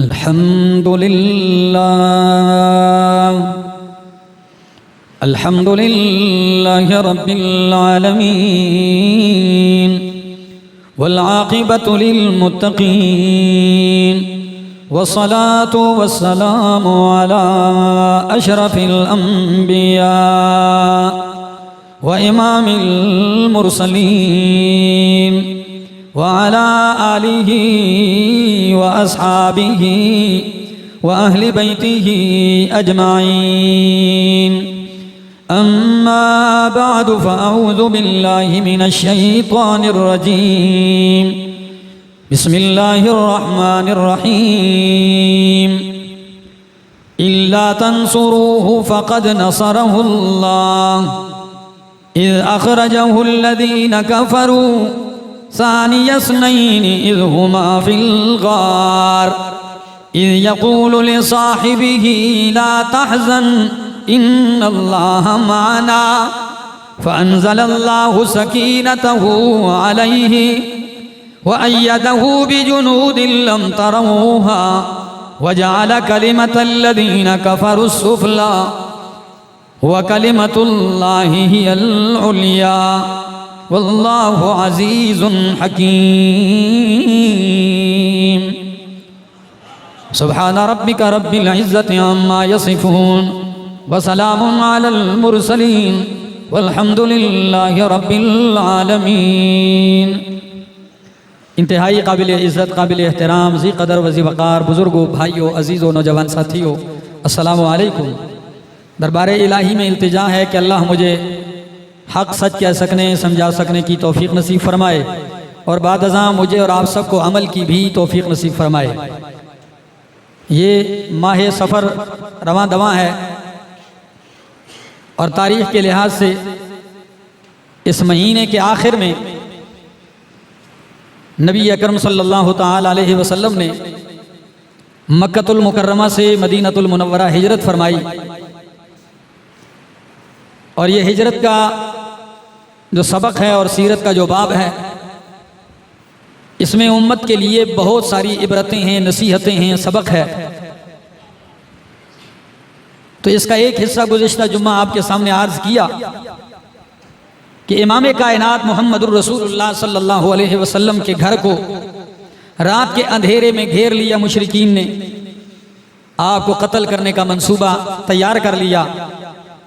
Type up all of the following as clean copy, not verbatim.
الحمد لله رب العالمين والعاقبة للمتقين والصلاة والسلام على أشرف الأنبياء وإمام المرسلين وعلى آله وأصحابه وأهل بيته أجمعين. أما بعد فأعوذ بالله من الشيطان الرجيم. بسم الله الرحمن الرحيم. إلا تنصروه فقد نصره الله إذ أخرجه الذين كفروا ثاني اثنين إذ هما في الغار إذ يقول لصاحبه لا تحزن إن الله معنا فأنزل الله سكينته عليه وأيده بجنود لم تروها وجعل كلمة الذين كفروا السفلى وكلمة الله هي العليا والله عزيز حكيم. سبحان ربك رب العزة عما يصفون وسلام على المرسلين والحمد لله رب العالمین. انتہائی قابل عزت، قابل احترام، ذی قدر و ذی وقار بزرگوں، بھائیوں، عزیزوں، نوجوان ساتھیوں، السلام علیکم. دربار الہی میں التجا ہے کہ اللہ مجھے حق سچ کہہ سکنے، سمجھا سکنے کی توفیق نصیب فرمائے اور بعد ازاں مجھے اور آپ سب کو عمل کی بھی توفیق نصیب فرمائے. یہ ماہ سفر رواں دواں ہے اور تاریخ کے لحاظ سے اس مہینے کے آخر میں نبی اکرم صلی اللہ تعالی علیہ وسلم نے مکہ المکرمہ سے مدینہ المنورہ ہجرت فرمائی اور یہ ہجرت کا جو سبق ہے اور سیرت کا جو باب ہے اس میں امت کے لیے بہت ساری عبرتیں ہیں، نصیحتیں ہیں، سبق ہے. تو اس کا ایک حصہ گزشتہ جمعہ آپ کے سامنے عرض کیا کہ امام کائنات محمد الرسول اللہ صلی اللہ علیہ وسلم کے گھر کو رات کے اندھیرے میں گھیر لیا مشرکین نے، آپ کو قتل کرنے کا منصوبہ تیار کر لیا.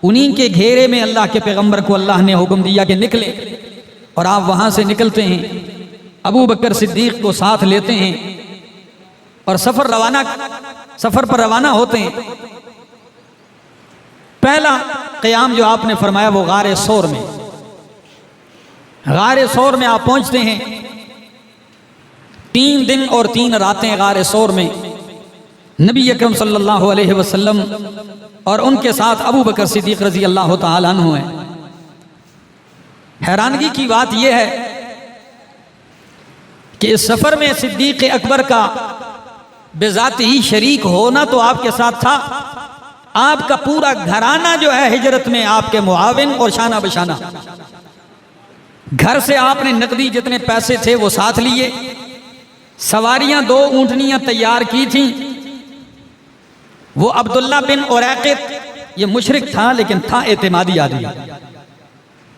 انہی کے گھیرے میں اللہ کے پیغمبر کو اللہ نے حکم دیا کہ نکلے اور آپ وہاں سے نکلتے ہیں، ابو بکر صدیق کو ساتھ لیتے ہیں اور سفر پر روانہ ہوتے ہیں. پہلا قیام جو آپ نے فرمایا وہ غار ثور میں. غار ثور میں آپ پہنچتے ہیں. 3 دن اور 3 راتیں غار ثور میں نبی اکرم صلی اللہ علیہ وسلم اور ان کے ساتھ ابو بکر صدیق رضی اللہ تعالیٰ عنہ ہیں. حیرانگی کی بات یہ ہے کہ اس سفر میں صدیق اکبر کا بذات ہی شریک ہونا تو آپ کے ساتھ تھا، آپ کا پورا گھرانہ جو ہے ہجرت میں آپ کے معاون اور شانہ بشانہ. گھر سے آپ نے نقدی جتنے پیسے تھے وہ ساتھ لیے، سواریاں 2 اونٹنیاں تیار کی تھیں. وہ عبداللہ بن عریقط یہ مشرک تھا لیکن تھا اعتمادی آدمی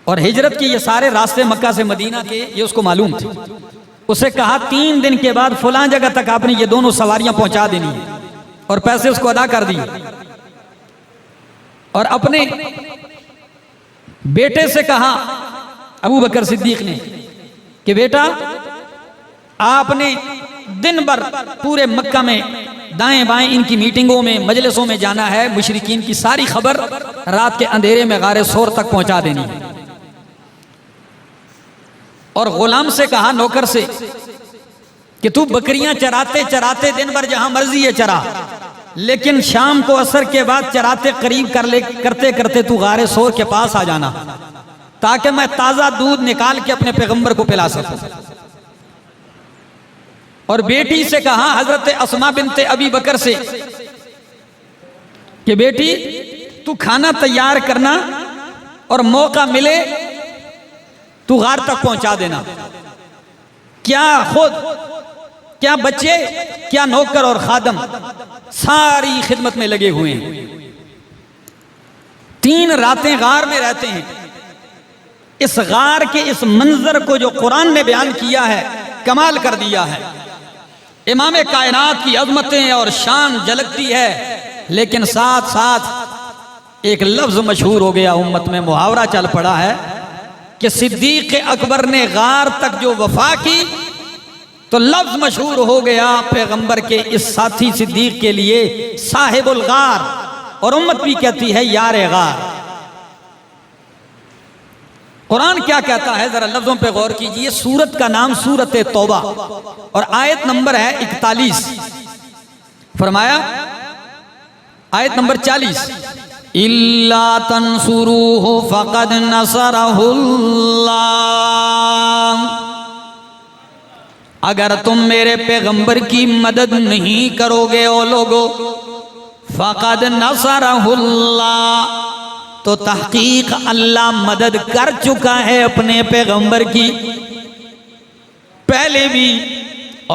اور ہجرت کی یہ سارے راستے مکہ سے مدینہ کے یہ اس کو معلوم تھے. اسے کہا 3 دن کے بعد فلاں جگہ تک آپ نے یہ دونوں سواریاں پہنچا دینی ہیں اور پیسے اس کو ادا کر دیے. اور اپنے بیٹے سے کہا ابو بکر صدیق نے کہ بیٹا آپ نے دن بھر پورے مکہ میں دائیں بائیں ان کی میٹنگوں میں مجلسوں میں جانا ہے، مشرکین کی ساری خبر رات کے اندھیرے میں غار ثور تک پہنچا دینی ہے. اور غلام سے کہا نوکر سے کہ تو بکریاں چراتے چراتے دن بھر جہاں مرضی ہے چرا، لیکن شام کو عصر کے بعد چراتے قریب کرتے کرتے تو غار ثور کے پاس آ جانا تاکہ میں تازہ دودھ نکال کے اپنے پیغمبر کو پلا سکوں. اور بیٹی سے کہا حضرت اسماء بنت ابی بکر سے کہ بیٹی تو کھانا تیار کرنا اور موقع ملے تو غار تک پہنچا دینا. کیا خود کیا بچے، کیا نوکر اور خادم، ساری خدمت میں لگے ہوئے ہیں۔ 3 راتیں غار میں رہتے ہیں۔ اس غار کے اس منظر کو جو قرآن نے بیان کیا ہے، کمال کر دیا ہے۔ امام کائنات کی عظمتیں اور شان جھلکتی ہے، لیکن ساتھ ساتھ ایک لفظ مشہور ہو گیا، امت میں محاورہ چل پڑا ہے کہ صدیق اکبر نے غار تک جو وفا کی تو لفظ مشہور ہو گیا پیغمبر کے اس ساتھی صدیق کے لیے، صاحب الغار، اور امت بھی کہتی ہے یار غار۔ قرآن کیا کہتا ہے ذرا لفظوں پہ غور کیجئے۔ سورت کا نام سورت توبہ اور آیت نمبر ہے 41۔ فرمایا آیت نمبر 40، اِلَّا تَنْصُرُوهُ فَقَدْ نَصَرَهُ اللَّهُ، اگر تم میرے پیغمبر کی مدد نہیں کرو گے او لوگو، فَقَدْ نَصَرَهُ اللَّهُ، تو تحقیق اللہ مدد کر چکا ہے اپنے پیغمبر کی پہلے بھی،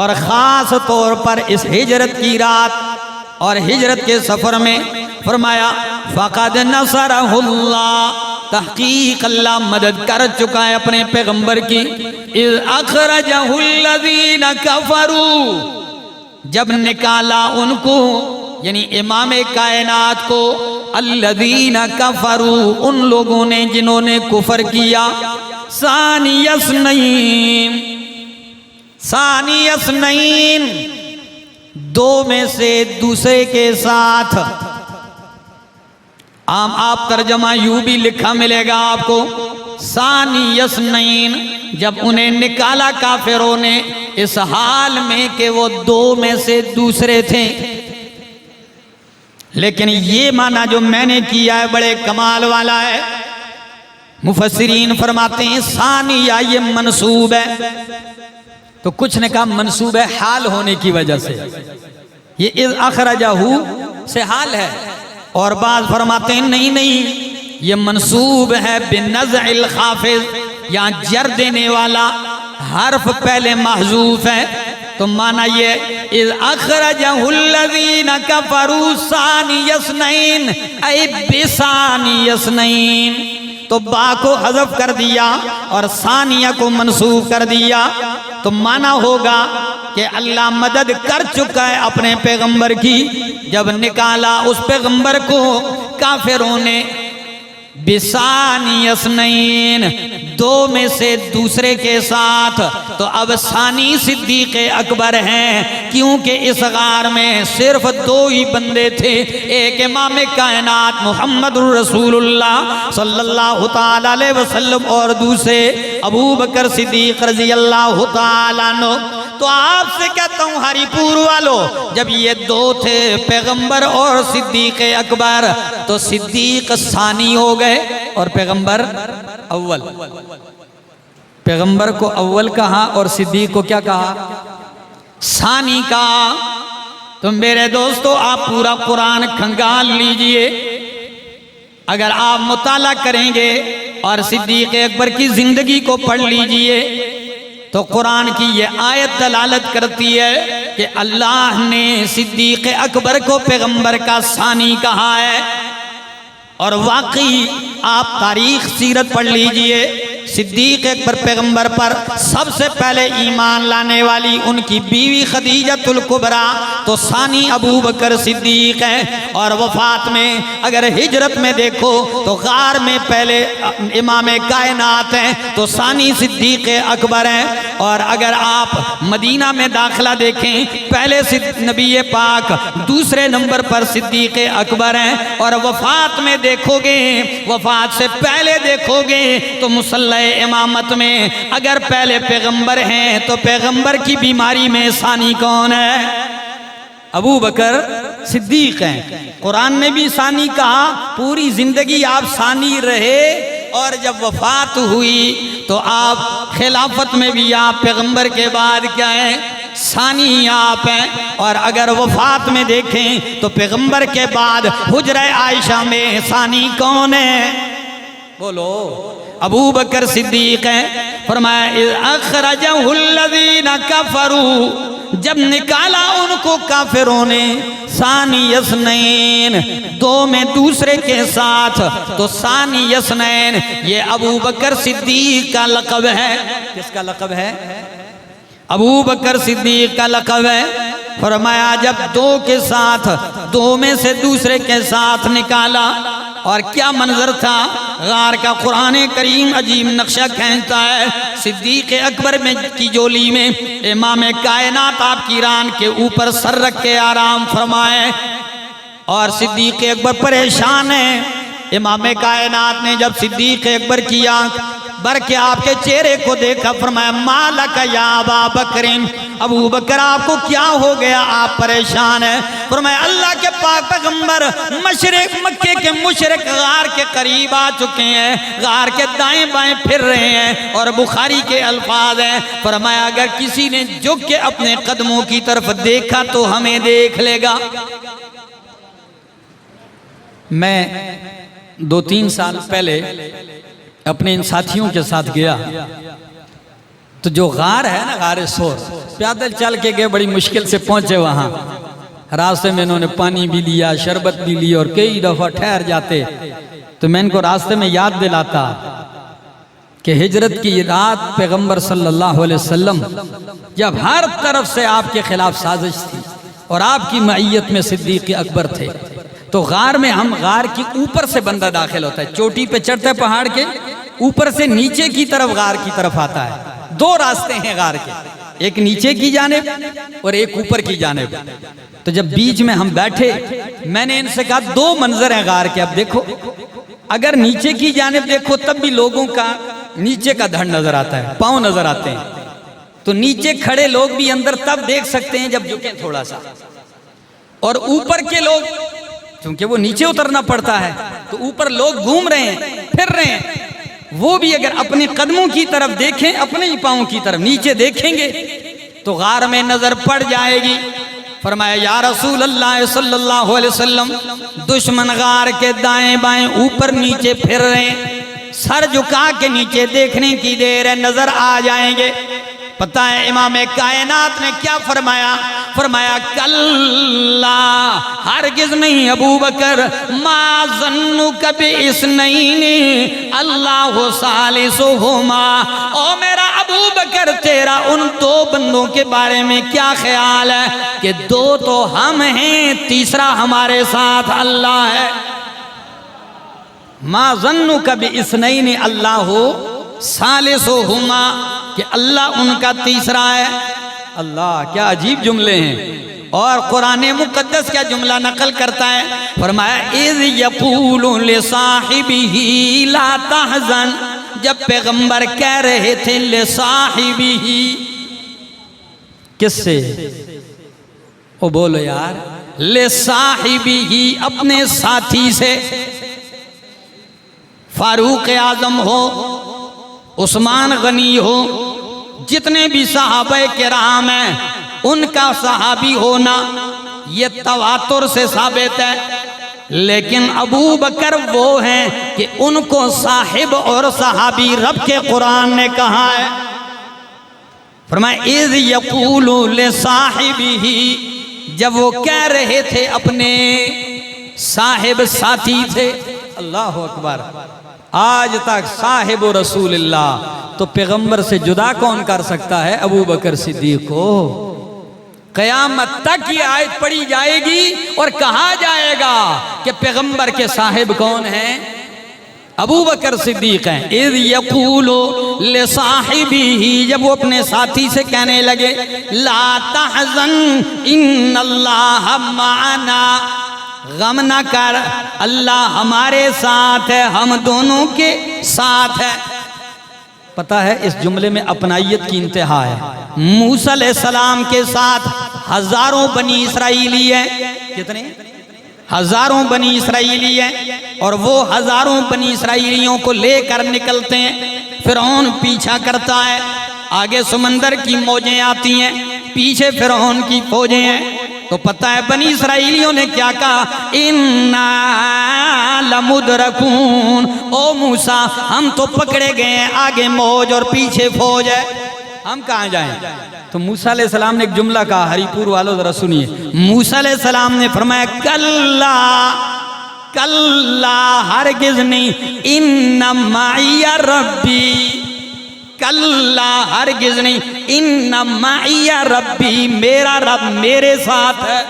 اور خاص طور پر اس ہجرت کی رات اور ہجرت کے سفر میں فرمایا فقد نصرہ اللہ، تحقیق اللہ مدد کر چکا ہے اپنے پیغمبر کی۔ اذ اخرجہ الذین کفروا، جب نکالا ان کو، یعنی امام کائنات کو، الذین کفروا، ان لوگوں نے جنہوں نے کفر کیا، ثانی اثنین، ثانی اثنین، 2 میں سے دوسرے کے ساتھ۔ عام آپ ترجمہ یوں بھی لکھا ملے گا آپ کو، ثانی اثنین، جب انہیں نکالا کافروں نے اس حال میں کہ وہ 2 میں سے دوسرے تھے۔ لیکن یہ معنی جو میں نے کیا ہے بڑے کمال والا ہے۔ مفسرین فرماتے ہیں ثانیہ یہ منصوب ہے، تو کچھ نے کہا منصوب ہے حال ہونے کی وجہ سے، یہ اذ اخرجہ سے حال ہے، اور بعض فرماتے ہیں نہیں یہ منصوب ہے بنزع الخافض، یہاں جر دینے والا حرف پہلے محذوف ہے، تو معنی یہ اذ اخرجہ الذین کفروا ثانی اثنین اے بثانی اثنین، تو با کو حذف کر دیا اور ثانیہ کو منصوب کر دیا، تو معنی ہوگا کہ اللہ مدد کر چکا ہے اپنے پیغمبر کی، جب نکالا اس پیغمبر کو کافروں نے بثانی اثنین، 2 میں سے دوسرے کے ساتھ، تو اب ثانی صدیق اکبر ہیں، کیونکہ اس غار میں صرف 2 ہی بندے تھے، ایک امام کائنات محمد رسول اللہ صلی اللہ تعالیٰ علیہ وسلم اور دوسرے ابو بکر صدیق رضی اللہ تعالیٰ عنہ۔ تو آپ سے کہتا ہوں ہری پور والو، جب یہ 2 تھے پیغمبر اور صدیق اکبر، تو صدیق ثانی ہو گئے اور پیغمبر اول۔ پیغمبر کو اول کہا اور صدیق کو کیا کہا؟ ثانی کہا۔ تو میرے دوستو آپ پورا قرآن کھنگال لیجئے، اگر آپ مطالعہ کریں گے اور صدیق اکبر کی زندگی کو پڑھ لیجئے تو قرآن کی یہ آیت دلالت کرتی ہے کہ اللہ نے صدیق اکبر کو پیغمبر کا ثانی کہا ہے، اور واقعی آپ تاریخ سیرت پڑھ لیجئے، صدیق اکبر پیغمبر پر سب سے پہلے ایمان لانے والی ان کی بیوی خدیجہ الکبریٰ، تو ثانی ابو بکر صدیق ہے، اور وفات میں اگر ہجرت میں دیکھو تو غار میں پہلے امام کائنات ہیں تو ثانی صدیق اکبر ہیں، اور اگر آپ مدینہ میں داخلہ دیکھیں پہلے نبی پاک دوسرے نمبر پر صدیق اکبر ہیں، اور وفات میں دیکھو گے، وفات سے پہلے دیکھو گے تو مصلی امامت میں اگر پہلے پیغمبر ہیں تو پیغمبر کی بیماری میں ثانی کون ہے؟ ابو بکر صدیق ہیں۔ قرآن نے بھی ثانی کہا، پوری زندگی آپ ثانی رہے، اور جب وفات ہوئی تو آپ خلافت میں بھی آپ پیغمبر کے بعد کیا ہیں؟ ثانی آپ ہیں، اور اگر وفات میں دیکھیں تو پیغمبر کے بعد حجرہ عائشہ میں ثانی کون ہے؟ بولو، ابو بکر صدیق ہیں۔ فرمایا اذ اخرجہ الذین کفروا جب نکالا ان کو کافروں نے ثانی اثنین دو میں دوسرے کے ساتھ، تو ثانی اثنین یہ ابو بکر صدیق کا لقب ہے۔ کس کا لقب ہے؟ ابو بکر صدیق کا لقب ہے۔ فرمایا جب دو کے ساتھ، دو میں سے دوسرے کے ساتھ نکالا، اور کیا منظر تھا غار کا، قرآن کریم عجیب نقشہ کھینچتا ہے۔ صدیق اکبر میں کی جولی میں امام کائنات آپ کی ران کے اوپر سر رکھ کے آرام فرمائے، اور صدیق اکبر پریشان ہے۔ امام کائنات نے جب صدیق اکبر کی آنکھ بر کے آپ کے چہرے کو دیکھا، فرمایا مالک یا ابا بکرین، ابو بکر آپ کو کیا ہو گیا، آپ پریشان ہیں؟ فرمایا اللہ کے پاک پیغمبر مشرق مکے کے مشرق غار کے قریب آ چکے ہیں، غار کے دائیں بائیں پھر رہے ہیں، اور بخاری کے الفاظ ہیں، فرمایا اگر کسی نے جھک کے اپنے قدموں کی طرف دیکھا تو ہمیں دیکھ لے گا۔ میں 2-3 سال پہلے اپنے ان ساتھیوں کے ساتھ گیا، تو جو غار ہے نا، غار سور، پیدل چل کے گئے، بڑی مشکل سے پہنچے وہاں۔ راستے میں انہوں نے پانی بھی لیا، شربت بھی لی، اور کئی دفعہ ٹھہر جاتے، تو میں ان کو راستے میں یاد دلاتا کہ ہجرت کی رات پیغمبر صلی اللہ علیہ وسلم جب ہر طرف سے آپ کے خلاف سازش تھی، اور آپ کی معیت میں صدیق اکبر تھے، تو غار میں ہم غار کی اوپر سے بندہ داخل ہوتا ہے، چوٹی پہ چڑھتا ہے پہاڑ کے اوپر سے، نیچے کی طرف غار کی طرف آتا ہے۔ 2 راستے ہیں غار کے، ایک نیچے کی جانب اور ایک اوپر کی جانب۔ تو جب بیچ میں ہم بیٹھے، میں نے ان سے کہا 2 منظر ہیں غار کے، اب دیکھو، اگر نیچے کی جانب دیکھو تب بھی لوگوں کا نیچے کا دھڑ نظر آتا ہے، پاؤں نظر آتے ہیں، تو نیچے کھڑے لوگ بھی اندر تب دیکھ سکتے ہیں جب جھکیں تھوڑا سا، اور اوپر کے لوگ کیونکہ وہ نیچے اترنا پڑتا ہے، تو اوپر لوگ گھوم رہے ہیں، پھر رہے ہیں، وہ بھی اگر اپنے قدموں کی طرف دیکھیں، اپنے ہی پاؤں کی طرف نیچے دیکھیں گے تو غار میں نظر پڑ جائے گی۔ فرمایا یا رسول اللہ صلی اللہ علیہ وسلم، دشمن غار کے دائیں بائیں اوپر نیچے پھر رہے ہیں، سر جھکا کے نیچے دیکھنے کی دیر ہے، نظر آ جائیں گے۔ پتہ ہے امام کائنات نے کیا فرمایا؟ فرمایا کلا، ہرگز نہیں ابو بکر، ما ظنک باثنین اللہ ثالثہما، او میرا ابو بکر تیرا ان 2 بندوں کے بارے میں کیا خیال ہے کہ 2 تو ہم ہیں، تیسرا ہمارے ساتھ اللہ ہے۔ ما ظنک باثنین اللہ ثالثہما، کہ اللہ ان کا تیسرا ہے۔ اللہ کیا عجیب جملے ہیں، اور قرآن مقدس کیا جملہ نقل کرتا ہے؟ فرمایا اذ یقول لصاحبہ لا تحزن، جب پیغمبر کہہ رہے تھے لصاحبہ، کس سے؟ او بولو یار، لصاحبہ، اپنے ساتھی سے، فاروق اعظم ہو، عثمان غنی ہو، جتنے بھی صحابہ کرام ہیں، ان کا صحابی ہونا یہ تواتر سے ثابت ہے، لیکن ابو بکر وہ ہیں کہ ان کو صاحب اور صحابی رب کے قرآن نے کہا ہے۔ فرمایا اذ یقول لصاحبہ، جب وہ کہہ رہے تھے اپنے صاحب ساتھی سے۔ اللہ اکبر، آج تک صاحب رسول اللہ تو پیغمبر سے جدا کون کر سکتا ہے؟ ابو بکر صدیق کو۔ قیامت تک یہ آیت پڑھی جائے گی اور کہا جائے گا کہ پیغمبر کے صاحب کون ہیں؟ ابو بکر صدیق ہیں۔ اذ یقول لصاحبہ، جب وہ اپنے ساتھی سے کہنے لگے لا تحزن ان اللہ معنا، غم نہ کر، اللہ ہمارے ساتھ ہے، ہم دونوں کے ساتھ ہے۔ پتہ ہے اس جملے میں اپنائیت کی انتہا ہے۔ موسیٰ علیہ السلام کے ساتھ ہزاروں بنی اسرائیلی ہیں، کتنے؟ ہزاروں بنی اسرائیلی ہیں، اور وہ ہزاروں بنی اسرائیلیوں کو لے کر نکلتے ہیں۔ فرعون پیچھا کرتا ہے، آگے سمندر کی موجیں آتی ہیں، پیچھے فرعون کی فوجیں ہیں۔ تو پتہ ہے بنی اسرائیلیوں نے کیا کہا؟ اِنَّا لَمُدْرَكُونَ، او موسیٰ ہم تو پکڑے گئے ہیں، آگے موج اور پیچھے فوج ہے۔ ہم کہاں جائیں؟ تو موسیٰ علیہ السلام نے ایک جملہ کہا، ہری پور والوں ذرا سنیے۔ موسیٰ علیہ السلام نے فرمایا کلا کلا ہرگز نہیں، ان معی ربی، کلا ہرگز نہیں، ان معی ربی، میرا رب میرے ساتھ ہے۔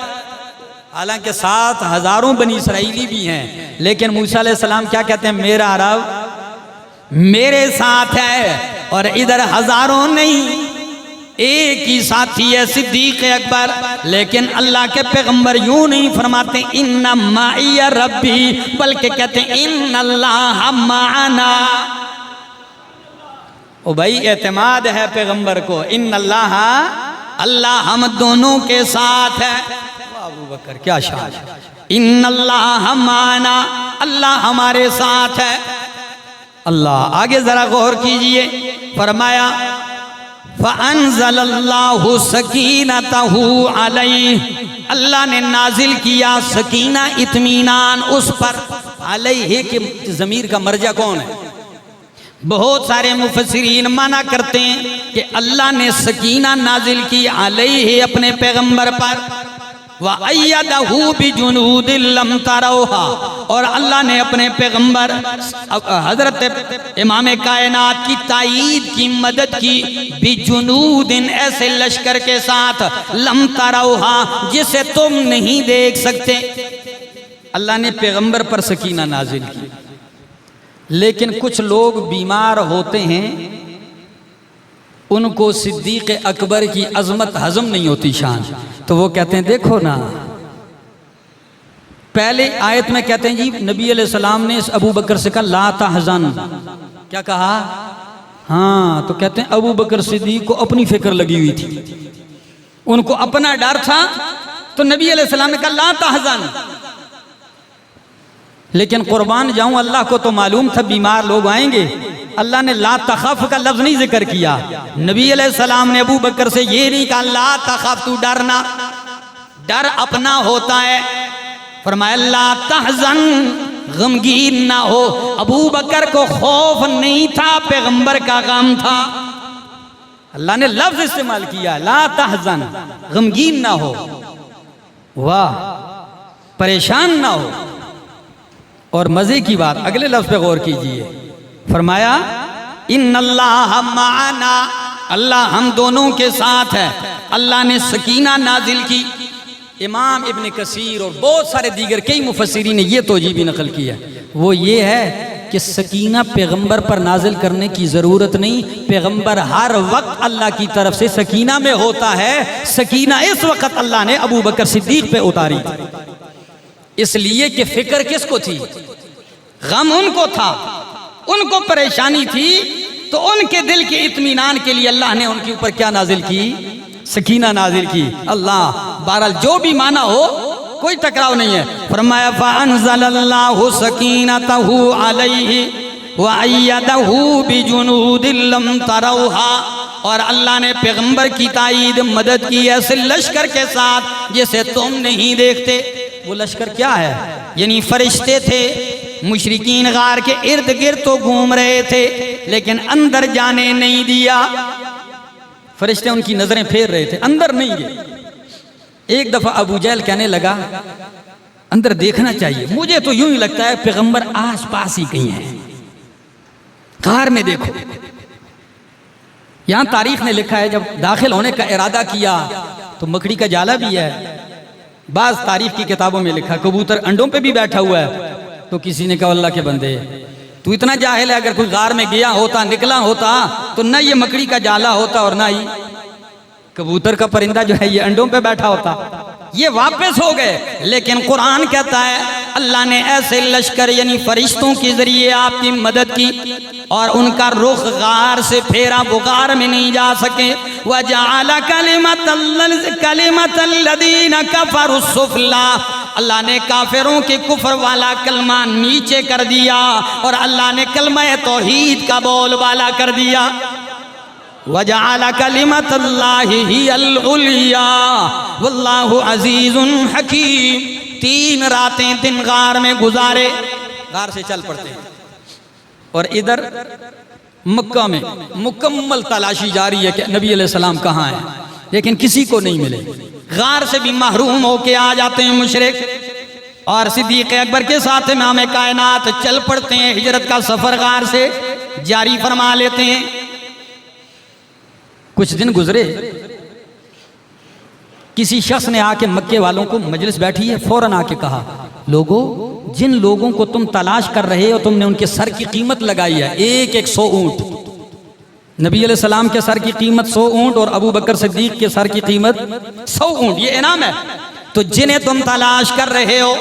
حالانکہ 7,000 بنی اسرائیلی بھی ہیں، لیکن موسیٰ علیہ السلام کیا کہتے ہیں؟ میرا رب میرے ساتھ ہے۔ اور ادھر ہزاروں نہیں، ایک ہی ساتھی ہے، صدیق اکبر۔ لیکن اللہ کے پیغمبر یوں نہیں فرماتے ان معی ربی، بلکہ کہتے ہیں ان اللہ معنا۔ او بھائی اعتماد ہے پیغمبر کو، ان اللہ، اللہ ہم دونوں کے ساتھ ہے۔ ابو بکر کیا شان، ان اللہ معنا، اللہ ہمارے ساتھ ہے۔ اللہ آگے ذرا غور کیجئے، فرمایا فَأَنزَلَ اللَّهُ سَكِينَتَهُ عَلَيْهِ، اللہ نے نازل کیا سکینہ اطمینان اس پر۔ علیہ کے ضمیر کا مرجع کون ہے؟ بہت سارے مفسرین معنی کرتے ہیں کہ اللہ نے سکینہ نازل کی علیہ اپنے پیغمبر پر، وَأَيَّدَهُ بِجُنُودٍ لَمْ تَرَوْهَا، اور اللہ نے اپنے پیغمبر حضرت امام کائنات کی تائید کی، مدد کی، بِجُنُودٍ ایسے لشکر کے ساتھ، لَمْ تَرَوْهَا جسے تم نہیں دیکھ سکتے۔ اللہ نے پیغمبر پر سکینہ نازل کی، لیکن کچھ لوگ بیمار ہوتے ہیں، ان کو صدیق اکبر کی عظمت ہضم نہیں ہوتی، شان، تو وہ کہتے ہیں دیکھو نا، پہلے آیت میں کہتے ہیں جی نبی علیہ السلام نے اس ابو بکر سے کہا لا تحزن، کیا کہا؟ ہاں، تو کہتے ہیں ابو بکر صدیق کو اپنی فکر لگی ہوئی تھی، ان کو اپنا ڈر تھا، تو نبی علیہ السلام نے کہا لا تحزن۔ لیکن قربان جاؤں، اللہ کو تو معلوم تھا بیمار لوگ آئیں گے، اللہ نے لا تخف کا لفظ نہیں ذکر کیا۔ نبی علیہ السلام نے ابو بکر سے یہ نہیں کہا لا تخف، تو ڈرنا، ڈر اپنا ہوتا ہے۔ فرمایا لا تحزن، غمگین نہ ہو۔ ابو بکر کو خوف نہیں تھا، پیغمبر کا غم تھا۔ اللہ نے لفظ استعمال کیا لا تحزن، غمگین نہ ہو، واہ، پریشان نہ ہو۔ اور مزے کی بات اگلے لفظ پہ غور کیجئے، فرمایا ان اللہ معنا، اللہ ہم دونوں کے ساتھ ہے۔ اللہ نے سکینہ نازل کی۔ امام ابن کثیر اور بہت سارے دیگر کئی مفسرین نے یہ توجیہ بھی نقل کیا، وہ یہ ہے کہ سکینہ پیغمبر پر نازل کرنے کی ضرورت نہیں، پیغمبر ہر وقت اللہ کی طرف سے سکینہ میں ہوتا ہے۔ سکینہ اس وقت اللہ نے ابو بکر صدیق پہ اتاری تھی، اس لیے کہ فکر کس کو تھی؟ غم ان کو تھا، ان کو پریشانی تھی، تو ان کے دل کے اطمینان کے لیے اللہ نے ان کے اوپر کیا نازل کی؟ سکینہ نازل کی۔ اللہ بہرحال جو بھی معنی ہو، کوئی ٹکراؤ نہیں ہے۔ فرمایا فَأَنزَلَ اللَّهُ سَكِينَتَهُ عَلَيْهِ وَأَيَّدَهُ بِجُنُودٍ لَمْ تَرَوْهَا، اور اللہ نے پیغمبر کی تائید مدد کی ایسے لشکر کے ساتھ جسے تم نہیں دیکھتے۔ وہ لشکر کیا ہے؟ یعنی فرشتے تھے، مشرکین غار کے ارد گرد تو گھوم رہے تھے، لیکن اندر جانے نہیں دیا۔ فرشتے ان کی نظریں پھیر رہے تھے، اندر نہیں گئے۔ ایک دفعہ ابو جہل کہنے لگا اندر دیکھنا چاہیے، مجھے تو یوں ہی لگتا ہے پیغمبر آس پاس ہی کہیں ہیں، غار میں دیکھو۔ یہاں تاریخ نے لکھا ہے جب داخل ہونے کا ارادہ کیا تو مکڑی کا جالا بھی ہے، بعض تاریخ کی کتابوں میں لکھا کبوتر انڈوں پہ بھی بیٹھا ہوا ہے۔ تو کسی نے کہا اللہ کے بندے تو اتنا جاہل ہے، اگر کوئی غار میں گیا ہوتا، نکلا ہوتا تو نہ یہ مکڑی کا جالا ہوتا اور نہ ہی کبوتر کا پرندہ جو ہے یہ انڈوں پہ بیٹھا ہوتا۔ یہ واپس ہو گئے، لیکن قرآن کہتا ہے اللہ نے ایسے لشکر یعنی فرشتوں کے ذریعے آپ کی مدد کی اور ان کا رخ غار سے پھیرا، وہ غار میں نہیں جا سکے۔ وَجَعَلَ كَلِمَةَ الَّذِينَ كَفَرُوا السُّفْلَىٰ، اللہ نے کافروں کے کفر والا کلمہ نیچے کر دیا اور اللہ نے کلمہ توحید کا بول بالا کر دیا۔ وَجَعَلَ كَلِمَةَ اللَّهِ هِيَ الْعُلْيَا وَاللَّهُ عَزِيزٌ حَكِيمٌ۔ 3 راتیں دن غار میں گزارے، غار سے چل پڑتے ہیں، اور ادھر مکہ میں مکمل تلاشی جاری ہے کہ نبی علیہ السلام کہاں ہیں، لیکن کسی کو نہیں ملے۔ غار سے بھی محروم ہو کے آ جاتے ہیں مشرک، اور صدیق اکبر کے ساتھ امام کائنات چل پڑتے ہیں، ہجرت کا سفر غار سے جاری فرما لیتے ہیں۔ کچھ دن گزرے، کسی شخص نے آ کے مکے والوں کو، مجلس بیٹھی ہے، فوراً آ کے کہا، لوگوں، جن لوگوں کو تم تلاش کر رہے ہو تم نے ان کے سر کی قیمت لگائی ہے، ایک 100 اونٹ۔ نبی علیہ السلام کے سر کی قیمت 100 اونٹ اور ابو بکر صدیق کے سر کی قیمت 100 اونٹ، یہ انعام ہے۔ تو جنہیں تم تلاش کر رہے ہو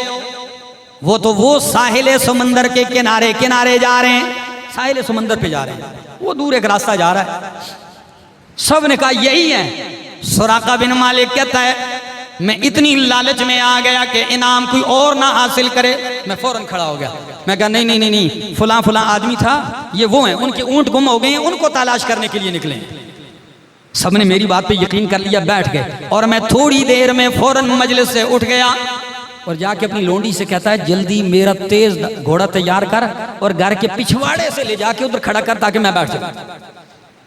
وہ ساحل سمندر کے کنارے جا رہے ہیں، ساحل سمندر پہ جا رہے ہیں، وہ دور ایک راستہ جا رہا ہے۔ سب نے کہا یہی ہے۔ سراقہ بن مالک کہتا ہے میں اتنی لالچ میں آ گیا کہ انعام کوئی اور نہ حاصل کرے، میں فوراً کھڑا ہو گیا۔ میں کہا نہیں، فلاں آدمی تھا، یہ وہ ہیں، ان کے اونٹ گم ہو گئے ہیں، ان کو تلاش کرنے کے لیے نکلے۔ سب نے میری بات پہ یقین کر لیا، بیٹھ گئے، اور میں تھوڑی دیر میں فوراً مجلس سے اٹھ گیا اور جا کے اپنی لونڈی سے کہتا ہے جلدی میرا تیز گھوڑا تیار کر اور گھر کے پچھواڑے سے لے جا کے ادھر کھڑا کر تاکہ میں بیٹھ جاؤں۔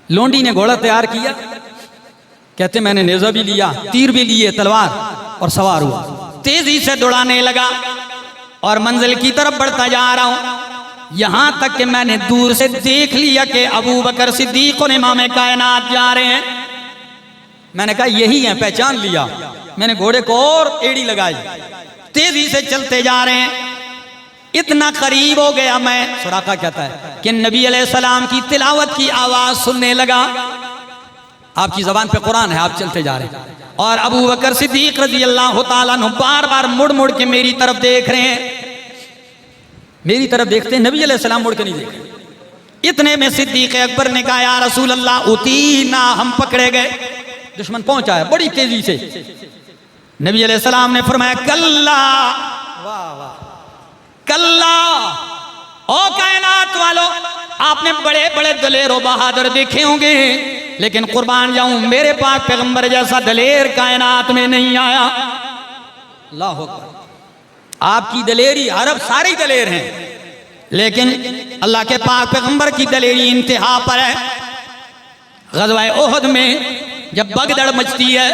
لونڈی نے گھوڑا تیار کیا، کہتے میں نے نیزہ بھی لیا، تیر بھی لیے، تلوار، اور سوار ہوا، تیزی سے دوڑانے لگا اور منزل کی طرف بڑھتا جا رہا ہوں، یہاں تک کہ میں نے دور سے دیکھ لیا کہ ابو بکر صدیق اور امام کائنات جا رہے ہیں۔ میں نے کہا یہی ہیں، پہچان لیا۔ میں نے گھوڑے کو اور ایڑی لگائی، تیزی سے چلتے جا رہے ہیں۔ اتنا قریب ہو گیا میں، سراقہ کہتا ہے کہ نبی علیہ السلام کی تلاوت کی آواز سننے لگا۔ آپ کی زبان پہ قرآن ہے، آپ چلتے جا رہے ہیں، اور ابو بکر صدیق رضی اللہ تعالیٰ عنہ بار بار مڑ کے میری طرف دیکھ رہے ہیں، میری طرف دیکھتے ہیں، نبی علیہ السلام مڑ کے نہیں دیکھ رہے۔ اتنے میں صدیق اکبر نے کہا یا رسول اللہ اتینا، ہم پکڑے گئے، دشمن پہنچا ہے بڑی تیزی سے۔ نبی علیہ السلام نے فرمایا کلا، واہ واہ، کلا، او کائنات والو، آپ نے بڑے بڑے دلیر و بہادر دیکھے ہوں گے، لیکن قربان جاؤں میرے پاک پیغمبر جیسا دلیر کائنات میں نہیں آیا۔ اللہ اکبر، آپ کی دلیری، عرب ساری دلیر ہیں، لیکن اللہ کے پاک پیغمبر کی دلیری انتہا پر ہے۔ غزوہ احد میں جب بگدڑ مچتی ہے،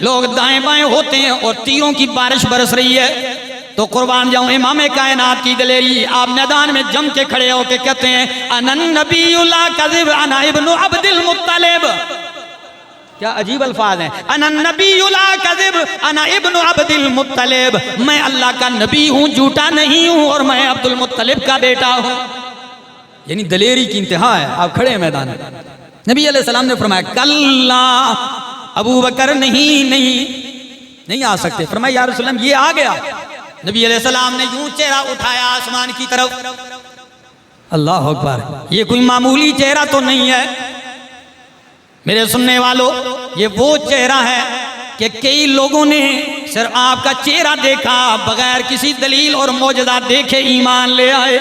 لوگ دائیں بائیں ہوتے ہیں اور تیروں کی بارش برس رہی ہے، تو قربان جاؤں امام کائنات کی دلیری، آپ میدان میں جم کے کھڑے ہو کے کہتے ہیں انا النبی لا کذب انا ابن عبد المطلب۔ کیا عجیب الفاظ ہیں، انا النبی لا کذب انا ابن عبد المطلب، میں اللہ کا نبی ہوں، جھوٹا نہیں ہوں، اور میں عبد المطلب کا بیٹا ہوں۔ یعنی دلیری کی انتہا ہے، آپ کھڑے ہیں میدان میں۔ نبی علیہ السلام نے فرمایا کلا، ابو بکر نہیں آ سکتے۔ فرمایا یا رسول اللہ یہ آ گیا۔ نبی علیہ السلام نے یوں چہرہ اٹھایا آسمان کی طرف، اللہ اکبر، یہ کوئی معمولی چہرہ تو نہیں ہے میرے سننے والوں، یہ وہ چہرہ ہے کہ کئی لوگوں نے صرف آپ کا چہرہ دیکھا بغیر کسی دلیل اور معجزہ دیکھے ایمان لے آئے۔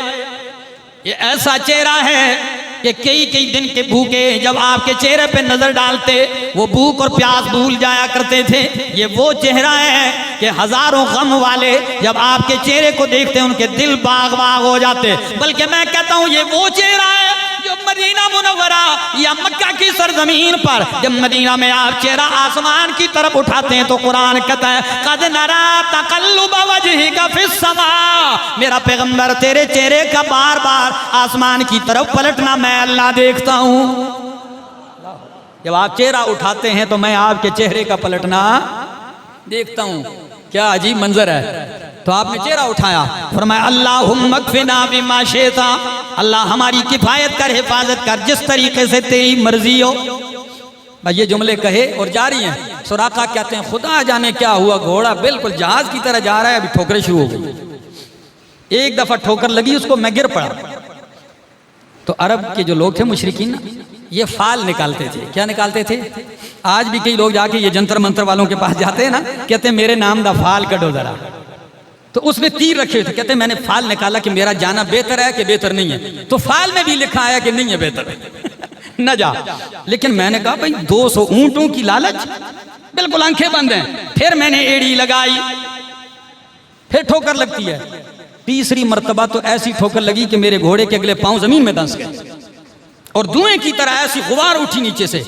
یہ ایسا چہرہ ہے کہ کئی دن کے بھوکے جب آپ کے چہرے پہ نظر ڈالتے وہ بھوک اور پیاس بھول جایا کرتے تھے۔ یہ وہ چہرہ ہے کہ ہزاروں غم والے جب آپ کے چہرے کو دیکھتے ان کے دل باغ ہو جاتے۔ بلکہ میں کہتا ہوں یہ وہ چہرہ ہے جو مدینہ منورہ یا مکہ کی سرزمین پر جب مدینہ میں آپ چہرہ آسمان کی طرف اٹھاتے ہیں تو قرآن کہتا ہے قد نرا تقلب وجہک فی السماء، میرا پیغمبر تیرے چہرے کا بار بار آسمان کی طرف پلٹنا میں اللہ دیکھتا ہوں۔ جب آپ چہرہ اٹھاتے ہیں تو میں آپ کے چہرے کا پلٹنا دیکھتا ہوں۔ کیا عجیب منظر ہے۔ تو آپ نے چہرہ اٹھایا، فرمایا اللہم اکفنا بما شئت، اللہ ہماری کفایت کر، حفاظت کر جس طریقے سے تیری مرضی ہو۔ بھائی یہ جملے کہے اور جاری ہیں۔ سراقہ کہتے ہیں خدا جانے کیا ہوا، گھوڑا بالکل جہاز کی طرح جا رہا ہے، ابھی ٹھوکریں شروع ہو گئی۔ ایک دفعہ ٹھوکر لگی اس کو، میں گر پڑا۔ تو عرب کے جو لوگ تھے مشرکین، یہ فال نکالتے تھے۔ کیا نکالتے تھے؟ آج بھی کئی لوگ جا کے یہ جنتر منتر والوں کے پاس جاتے ہیں نا، کہتے ہیں میرے نام دا فال کڈو ذرا، تو اس میں تیر رکھے تھے، کہتے ہیں میں نے فال نکالا کہ میرا جانا بہتر ہے کہ بہتر نہیں ہے، تو فال میں بھی لکھا آیا کہ نہیں ہے بہتر نہ جا۔ لیکن میں نے کہا بھائی 200 اونٹوں کی لالچ، بالکل آنکھیں بند ہیں۔ پھر میں نے ایڑی لگائی، پھر ٹھوکر لگتی ہے۔ تیسری مرتبہ تو ایسی ٹھوکر لگی کہ میرے گھوڑے کے اگلے پاؤں زمین میں دھنس گئے۔ اور دھوئیں کی طرح ایسی غبار اٹھی نیچے سے.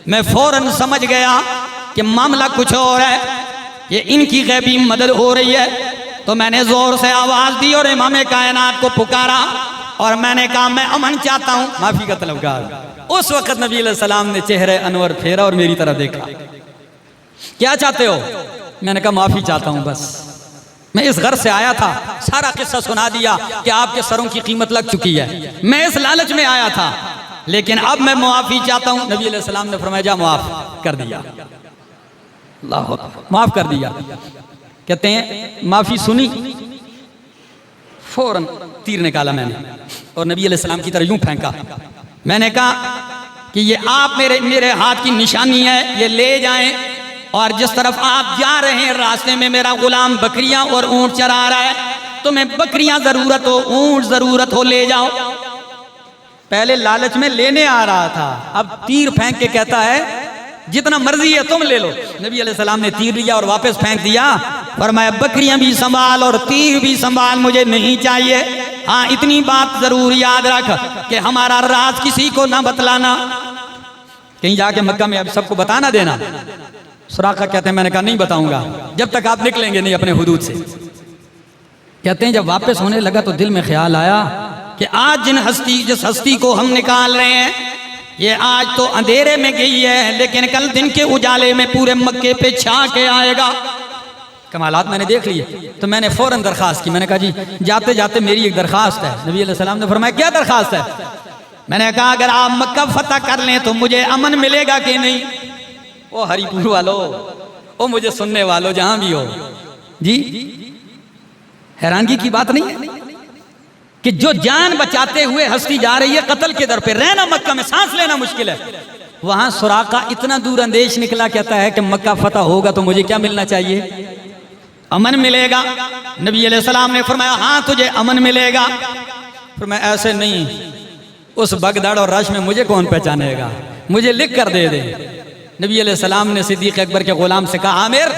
میں فوراً سمجھ گیا کہ معاملہ کچھ اور ہے، یہ ان کی غیبی مدد ہو رہی ہے. تو میں نے زور سے آواز دی اور امام کائنات کو پکارا اور میں نے کہا میں امن چاہتا ہوں، معافی کا طلبگار. اس وقت نبی علیہ السلام نے چہرہ انور پھیرا اور میری طرف دیکھا. کیا چاہتے ہو؟ میں نے کہا معافی چاہتا ہوں بس. میں اس غرض سے آیا تھا، سارا قصہ سنا دیا کہ آپ کے سروں کی قیمت لگ چکی ہے، میں اس لالچ میں آیا تھا، لیکن اب میں معافی چاہتا ہوں. نبی علیہ السلام نے فرمایا جا معاف کر دیا. اللہ معاف کر دیا. کہتے ہیں معافی سنی، فوراً تیر نکالا میں نے اور نبی علیہ السلام کی طرح یوں پھینکا. میں نے کہا کہ یہ آپ میرے ہاتھ کی نشانی ہے، یہ لے جائیں، اور جس طرف آپ جا رہے ہیں راستے میں میرا غلام بکریاں اور اونٹ چرا رہا ہے، تمہیں بکریاں ضرورت ہو، اونٹ ضرورت ہو، لے جاؤ. پہلے لالچ میں لینے آ رہا تھا، اب تیر پھینک کے کہتا ہے جتنا مرضی ہے تم لے لو. نبی علیہ السلام نے تیر لیا اور واپس پھینک دیا. فرمایا بکریاں بھی سنبھال اور تیر بھی سنبھال، مجھے نہیں چاہیے. ہاں اتنی بات ضرور یاد رکھ کہ ہمارا راز کسی کو نہ بتلانا، کہیں جا کے مکہ میں اب سب کو بتانا دینا. سراقہ کہتے ہیں میں نے کہا نہیں بتاؤں گا جب تک آپ نکلیں گے نہیں اپنے حدود سے. کہتے ہیں جب واپس ہونے لگا تو دل میں خیال آیا کہ آج جس ہستی کو ہم نکال رہے ہیں، یہ آج تو اندھیرے میں گئی ہے لیکن کل دن کے اجالے میں پورے مکے پہ چھا کے آئے گا. کمالات میں نے دیکھ لیے تو میں نے فوراً درخواست کی. میں نے کہا جی جاتے جاتے میری ایک درخواست ہے. نبی علیہ السلام نے فرمایا کیا درخواست ہے؟ میں نے کہا اگر آپ مکہ فتح کر لیں تو مجھے امن ملے گا کہ نہیں؟ او ہری پور والو، او مجھے سننے والو جہاں بھی ہو، جی حیرانگی کی بات نہیں ہے کہ جو جان بچاتے ہوئے ہستی جا رہی ہے قتل کے در پہ، رہنا مکہ میں سانس لینا مشکل ہے، وہاں سراقہ اتنا دور اندیش نکلا، کہتا ہے کہ مکہ فتح ہوگا تو مجھے کیا ملنا چاہیے؟ امن ملے گا. نبی علیہ السلام نے فرمایا ہاں تجھے امن ملے گا. فرمایا ایسے نہیں، اس بگدڑ اور رش میں مجھے کون پہچانے گا، مجھے لکھ کر دے دے. نبی علیہ السلام نے صدیق اکبر کے غلام سے کہا عامر،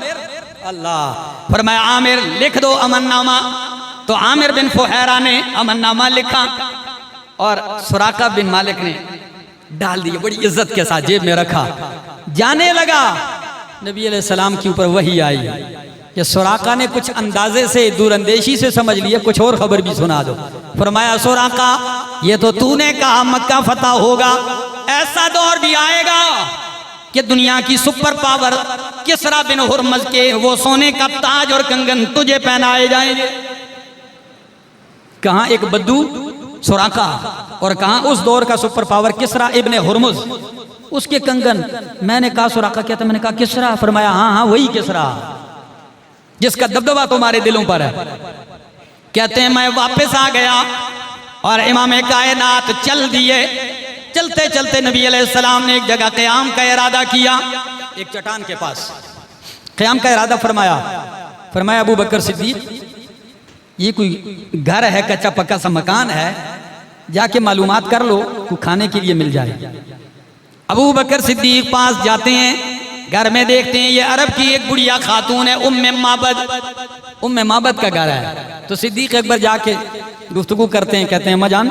اللہ فرمایا عامر لکھ دو امن نامہ. تو عامر بن فہیرہ نے امن نامہ لکھا اور سراقہ بن مالک نے ڈال دیا، بڑی عزت کے ساتھ جیب میں رکھا. جانے لگا نبی علیہ السلام کی اوپر وحی آئی کہ سراقہ نے کچھ اندازے سے دور اندیشی سے سمجھ لیا، کچھ اور خبر بھی سنا دو. فرمایا سراقہ یہ تو نے کہا مکہ فتح ہوگا، ایسا دور بھی آئے گا کہ دنیا کی سپر پاور کسریٰ بن ہرمز کے وہ سونے کا تاج اور کنگن تجھے پہنائے جائیں گے. کہاں ایک بدو سراقہ اور کہاں اس دور کا سپر پاور کسریٰ ابن ہرمز، اس کے کنگن. میں نے کہا سراقہ کہتا، میں نے کہا کسریٰ؟ فرمایا ہاں وہی کسریٰ جس کا دبدبہ تمہارے دلوں پر ہے. کہتے ہیں میں واپس آ گیا اور امام کائنات چل دیے. چلتے چلتے نبی علیہ السلام نے ایک جگہ قیام کا ارادہ کیا، ایک چٹان کے پاس قیام کا ارادہ فرمایا. فرمایا ابو بکر صدیق یہ کوئی گھر ہے، کچا پکا سا مکان ہے، جا کے معلومات کر لو کوئی کھانے کے لیے مل جائے. ابو بکر صدیق پاس جاتے ہیں، گھر میں دیکھتے ہیں یہ عرب کی ایک بڑھیا خاتون ہے، ام معبد کا گھر ہے. تو صدیق اکبر جا کے گفتگو کرتے ہیں، کہتے ہیں اماں جان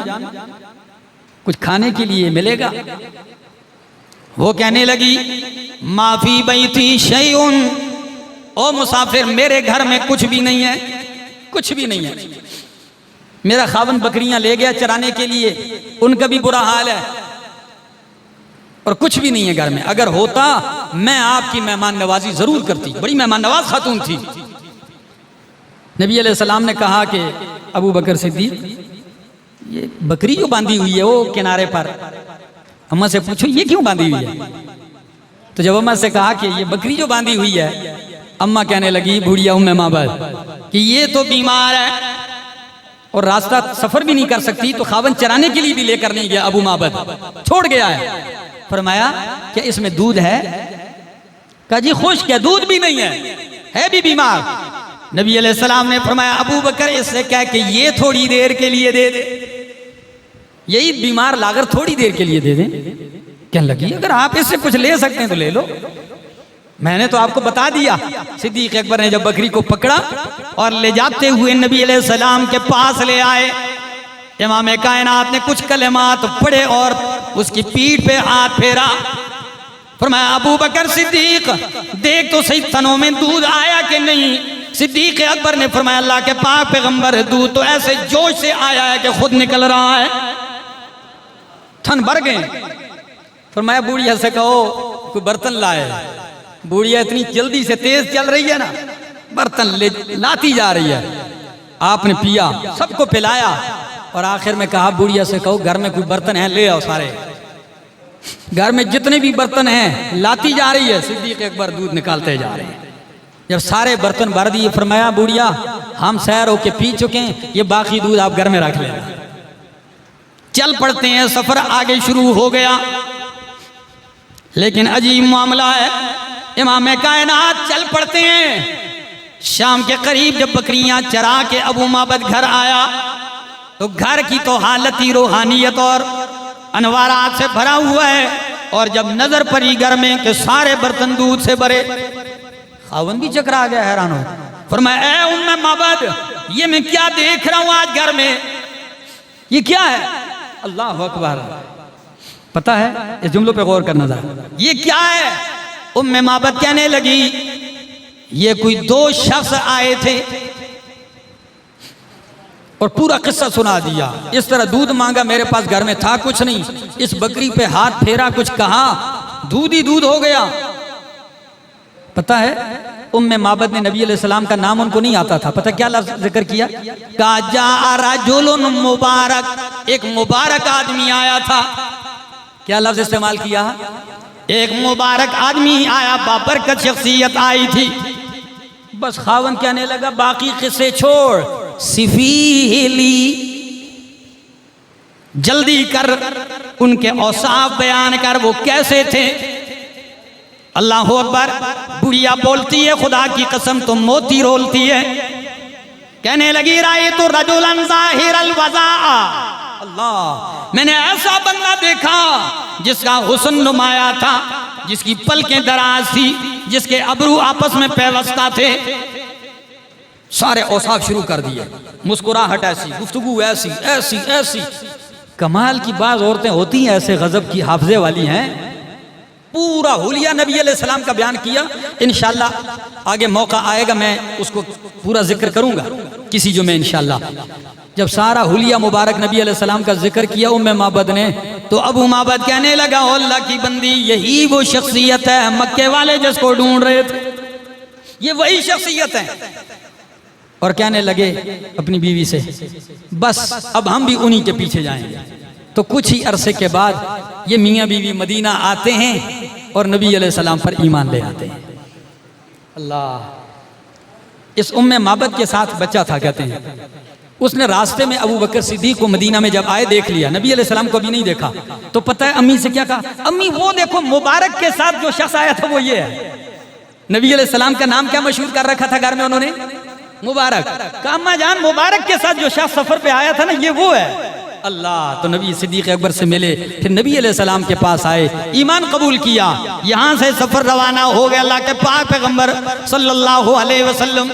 کچھ کھانے کے لیے ملے گا؟ وہ کہنے لگی ما فی بیتی شیئن، او مسافر میرے گھر میں کچھ بھی نہیں ہے، کچھ بھی نہیں ہے. میرا خاوند بکریاں لے گیا چرانے کے لیے، ان کا بھی برا حال ہے اور کچھ بھی نہیں ہے گھر میں. اگر ہوتا میں آپ کی مہمان نوازی ضرور کرتی، بڑی مہمان نواز خاتون تھی. نبی علیہ السلام نے کہا کہ ابو بکر صدیق یہ بکری جو باندھی ہوئی ہے وہ کنارے پر، اماں سے پوچھو یہ کیوں باندھی ہوئی ہے؟ تو جب اماں سے کہا کہ یہ بکری جو باندھی ہوئی ہے، اماں کہنے لگی بھوڑیا ام معبد کہ یہ تو بیمار ہے اور راستہ سفر بھی نہیں کر سکتی، تو خاوند چرانے کے لیے بھی لے کر نہیں گیا، ابو معبد چھوڑ گیا ہے. فرمایا کہ اس میں دودھ ہے؟ کہا جی خشک ہے، دودھ بھی نہیں ہے بھی بیمار. نبی علیہ السلام نے فرمایا ابو بکر اس سے کہہ کہ یہ تھوڑی دیر کے لیے دے دے، یہی بیمار لاغر تھوڑی دیر کے لیے دے دیں. کہنے لگی اگر آپ اس سے کچھ لے سکتے ہیں تو لے لو، میں نے تو آپ کو بتا دیا. صدیق اکبر نے جب بکری کو پکڑا اور لے جاتے ہوئے نبی علیہ السلام کے پاس لے آئے، امام کائنات نے کچھ کلمات پڑھے اور اس کی پیٹھ پہ ہاتھ پھیرا، فرمایا ابو بکر صدیق دیکھ تو صحیح تنوں میں دودھ آیا کہ نہیں؟ صدیق اکبر نے فرمایا اللہ کے پاک پیغمبر دودھ تو ایسے جوش سے آیا ہے کہ خود نکل رہا ہے، تھن بھر گئے۔ فرمایا بوڑھیا سے کہو کوئی برتن لائے، بوڑھیا اتنی جلدی سے تیز چل رہی ہے نا، برتن لاتی جا رہی ہے۔ آپ نے پیا، سب کو پلایا، اور آخر میں کہا بوڑھیا سے کہو گھر میں کوئی برتن ہیں لے آؤ سارے، گھر میں جتنے بھی برتن ہیں لاتی جا رہی ہے۔ صدیق اکبر دودھ نکالتے جا رہے ہیں، جب سارے برتن بھر دیے فرمایا بوڑھیا ہم سیر ہو کے پی چکے ہیں، یہ باقی دودھ آپ گھر میں رکھ لیں۔ چل پڑتے ہیں، سفر آگے شروع ہو گیا، لیکن عجیب معاملہ ہے، امام کائنات چل پڑتے ہیں۔ شام کے قریب جب بکریاں چرا کے ابو معبد گھر آیا تو گھر کی تو حالت ہی روحانیت اور انوارات سے بھرا ہوا ہے، اور جب نظر پڑی گھر میں کہ سارے برتن دودھ سے بھرے، خاوند بھی چکرا گیا، حیران ہو، فرمایا اے ام معبد یہ میں کیا دیکھ رہا ہوں آج گھر میں، یہ کیا ہے؟ اللہ اکبر، پتہ ہے اس جملوں پہ غور کرنا ذرا، یہ کیا ہے؟ ام معبد کہنے لگی یہ کوئی دو شخص آئے تھے، اور پورا قصہ سنا دیا، اس طرح دودھ مانگا، میرے پاس گھر میں تھا کچھ نہیں، اس بکری پہ ہاتھ پھیرا، کچھ کہا، دودھ ہی دودھ ہو گیا۔ پتہ ہے ام معبد نے نبی علیہ السلام کا نام ان کو نہیں آتا تھا، پتہ کیا لفظ ذکر کیا؟ کہا جاء رجل مبارک، ایک مبارک آدمی آیا تھا۔ کیا لفظ استعمال کیا؟ ایک مبارک آدمی آیا، بابرکت شخصیت آئی تھی۔ بس خاون کہنے لگا باقی قصے چھوڑ، سفیلی جلدی کر، ان کے اوصاف بیان کر، وہ کیسے تھے؟ اللہ اکبر، بڑھیا بولتی ہے خدا کی قسم تو موتی رولتی ہے، کہنے لگی رأیت رجلا ظاہر الوضاء، اللہ میں نے ایسا بندہ دیکھا جس کا حسن نمایاں تھا، جس کی پلکیں دراز تھی، جس کے ابرو آپس میں پیوستہ تھے۔ سارے اوصاف شروع کر دیے، مسکراہٹ ایسی، گفتگو ایسی ایسی ایسی۔ کمال کی بعض عورتیں ہوتی ہیں ایسے غضب کی حافظے والی ہیں، پورا حلیہ نبی علیہ السلام کا بیان کیا۔ انشاءاللہ آگے موقع آئے گا میں اس کو پورا ذکر کروں گا کسی جو میں انشاءاللہ۔ جب سارا حلیہ مبارک نبی علیہ السلام کا ذکر کیا ام معبد نے، تو ابو معبد کہنے لگا اللہ کی بندی یہی وہ شخصیت ہے مکے والے جس کو ڈھونڈ رہے تھے، یہ وہی شخصیت ہے۔ اور کہنے لگے اپنی بیوی سے بس اب ہم بھی انہی کے پیچھے جائیں گے۔ تو کچھ ہی عرصے کے بعد یہ میاں بیوی مدینہ آتے ہیں اور نبی علیہ السلام پر ایمان لے آتے ہیں۔ اللہ، اس ام معبد کے ساتھ بچہ تھا کہتے ہیں، اس نے راستے میں ابو بکر صدیق کو مدینہ میں جب آئے دیکھ لیا، نبی علیہ السلام کو بھی نہیں دیکھا، تو پتہ ہے امی سے کیا کہا؟ امی وہ دیکھو مبارک کے ساتھ جو شخص آیا تھا وہ یہ ہے۔ نبی علیہ السلام کا نام کیا مشہور کر رکھا تھا گھر میں انہوں نے؟ مبارک۔ کہا اماں جان مبارک کے ساتھ جو شخص سفر پہ آیا تھا نا یہ وہ ہے۔ اللہ، تو نبی صدیق اکبر سے ملے، پھر نبی علیہ السلام کے پاس آئے، ایمان قبول کیا، یہاں سے سفر روانہ ہو گیا اللہ کے پاک پیغمبر صلی اللہ علیہ وسلم۔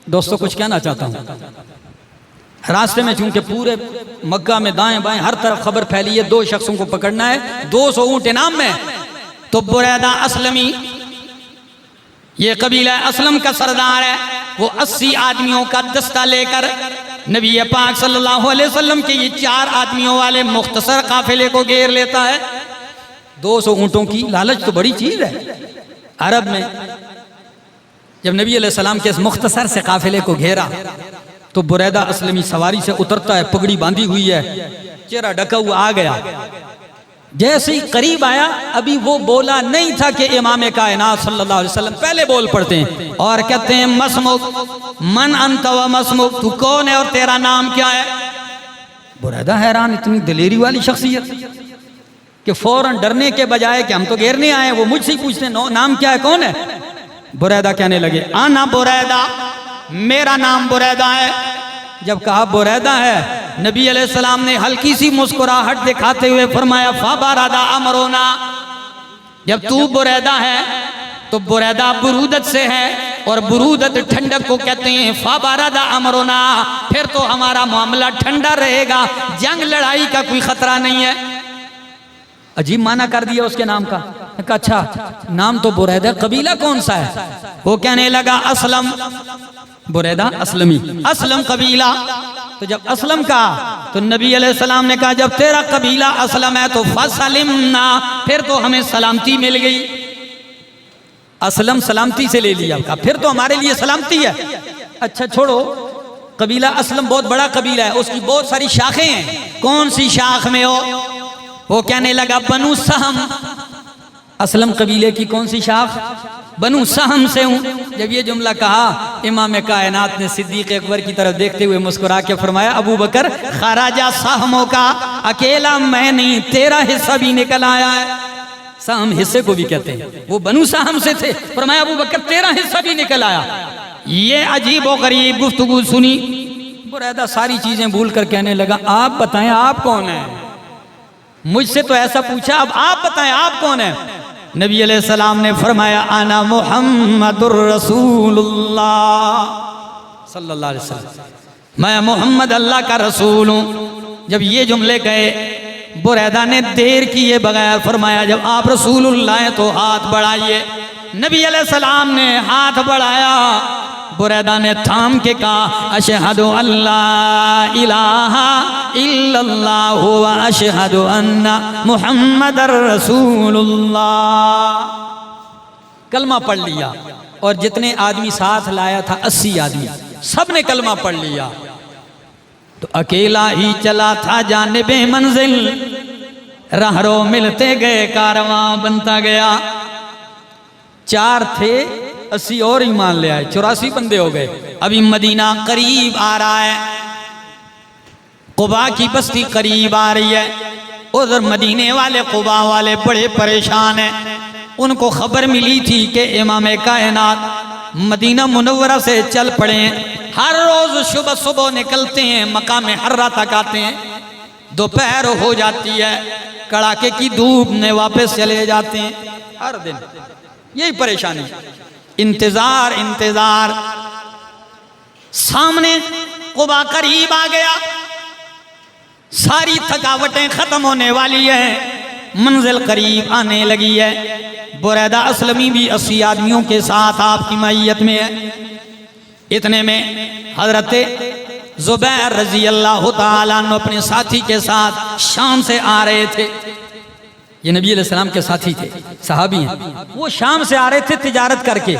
دوستو کچھ کہنا چاہتا ہوں، راستے میں چونکہ پورے مکہ میں دائیں بائیں ہر طرف خبر پھیلی ہے، دو شخصوں کو پکڑنا ہے، 200 اونٹ انعام میں، تو بریدہ اسلمی یہ قبیلہ اسلم کا سردار ہے، وہ 80 آدمیوں کا دستہ لے کر نبی پاک صلی اللہ علیہ وسلم کے یہ 4 آدمیوں والے مختصر قافلے کو گھیر لیتا ہے۔ 200 اونٹوں کی لالچ تو بڑی چیز ہے عرب میں۔ جب نبی علیہ السلام کے اس مختصر سے قافلے کو گھیرا تو بریدہ اسلمی سواری سے اترتا ہے، پگڑی باندھی ہوئی ہے، چہرہ ڈھکا ہوا آ گیا۔ جیسے ہی قریب آیا، ابھی وہ بولا نہیں تھا کہ امام کائنات صلی اللہ علیہ وسلم پہلے بول پڑتے ہیں اور کہتے ہیں مسمک من انت و مسمک، تو کون ہے اور تیرا نام کیا ہے؟ بریدہ حیران، اتنی دلیری والی شخصیت کہ فوراً ڈرنے کے بجائے کہ ہم تو گھیرنے آئے ہیں، وہ مجھ سے ہی پوچھتے ہیں نام کیا ہے، کون ہے؟ بریدہ کہنے لگے انا بریدہ، میرا نام بریدہ ہے۔ جب کہا بریدہ ہے، نبی علیہ السلام نے ہلکی سی مسکراہٹ دکھاتے ہوئے فرمایا فبرد امرنا، جب تو بریدہ ہے تو بریدہ برودت سے ہے، اور برودت ٹھنڈک کو کہتے ہیں، فبرد امرنا پھر تو ہمارا معاملہ ٹھنڈا رہے گا، جنگ لڑائی کا کوئی خطرہ نہیں ہے۔ عجیب معنی کر دیا اس کے نام کا. کہا اچھا نام تو بریدہ، قبیلہ کون سا ہے؟ وہ کہنے لگا اسلم. بریدہ اسلمی، اسلم قبیلہ. تو جب اسلم کہا تو نبی علیہ السلام نے کہا جب تیرا قبیلہ اسلم ہے تو فسلمنا، پھر تو ہمیں سلامتی مل گئی. اسلم سلامتی سے لے لیا، کہا پھر تو ہمارے لیے سلامتی ہے. اچھا چھوڑو، قبیلہ اسلم بہت بڑا قبیلہ ہے، اس کی بہت ساری شاخیں ہیں، کون سی شاخ میں ہو؟ وہ کہنے لگا بنو سہم. اسلم قبیلے کی کون سی شاخ؟ بنو سہم سے ہوں. جب یہ جملہ کہا امام کائنات نے صدیق اکبر کی طرف دیکھتے ہوئے مسکرا کے فرمایا ابو بکر خراجہ سہموں کا، اکیلا میں نہیں، تیرا حصہ بھی نکل آیا ہے. سہم حصے کو بھی کہتے ہیں، وہ بنو سہم سے تھے. فرمایا ابو بکر تیرا حصہ بھی نکل آیا. یہ عجیب و غریب گفتگو سنی. بریدہ ساری چیزیں بھول کر کہنے لگا آپ بتائیں آپ کون ہیں؟ مجھ سے تو ایسا پوچھا، اب آپ بتائیں آپ کون ہیں؟ نبی علیہ السلام نے فرمایا انا محمد الرسول اللہ صلی اللہ علیہ وسلم، میں محمد اللہ کا رسول ہوں. جب یہ جملے کہے بریدہ نے دیر کیے بغیر فرمایا جب آپ رسول اللہ ہیں تو ہاتھ بڑھائیے. نبی علیہ السلام نے ہاتھ بڑھایا. بریدہ نے تھام کے کہا اشہد ان لا الہ الا اللہ و اشہد ان محمد رسول اللہ. کلمہ پڑھ لیا، اور جتنے آدمی ساتھ لایا تھا 80 آدمی، سب نے کلمہ پڑھ لیا. تو اکیلا ہی چلا تھا جانب منزل، رہرو ملتے گئے کارواں بنتا گیا. 4 تھے، 80 اور ایمان لے آئے، 84 بندے ہو گئے. ابھی مدینہ قریب آ رہا ہے، قباء کی بستی قریب آ رہی ہے. ادھر مدینے والے قباء والے بڑے پریشان ہیں. ان کو خبر ملی تھی کہ امام کائنات مدینہ منورہ سے چل پڑے ہیں. ہر روز صبح نکلتے ہیں، مقام حرہ تک آتے ہیں، دوپہر ہو جاتی ہے، کڑاکے کی دھوپ میں واپس چلے جاتے ہیں. ہر دن یہی پریشانی، انتظار انتظار. سامنے قباء قریب آ گیا، ساری تھکاوٹیں ختم ہونے والی ہیں، منزل قریب آنے لگی ہے. بریدہ اسلمی بھی 80 آدمیوں کے ساتھ آپ کی معیت میں ہے. اتنے میں حضرت زبیر رضی اللہ تعالیٰ عنہ اپنے ساتھی کے ساتھ شام سے آ رہے تھے. یہ نبی علیہ السلام کے ساتھی تھے، صحابی ہیں. وہ شام سے آ رہے تھے تجارت کر کے.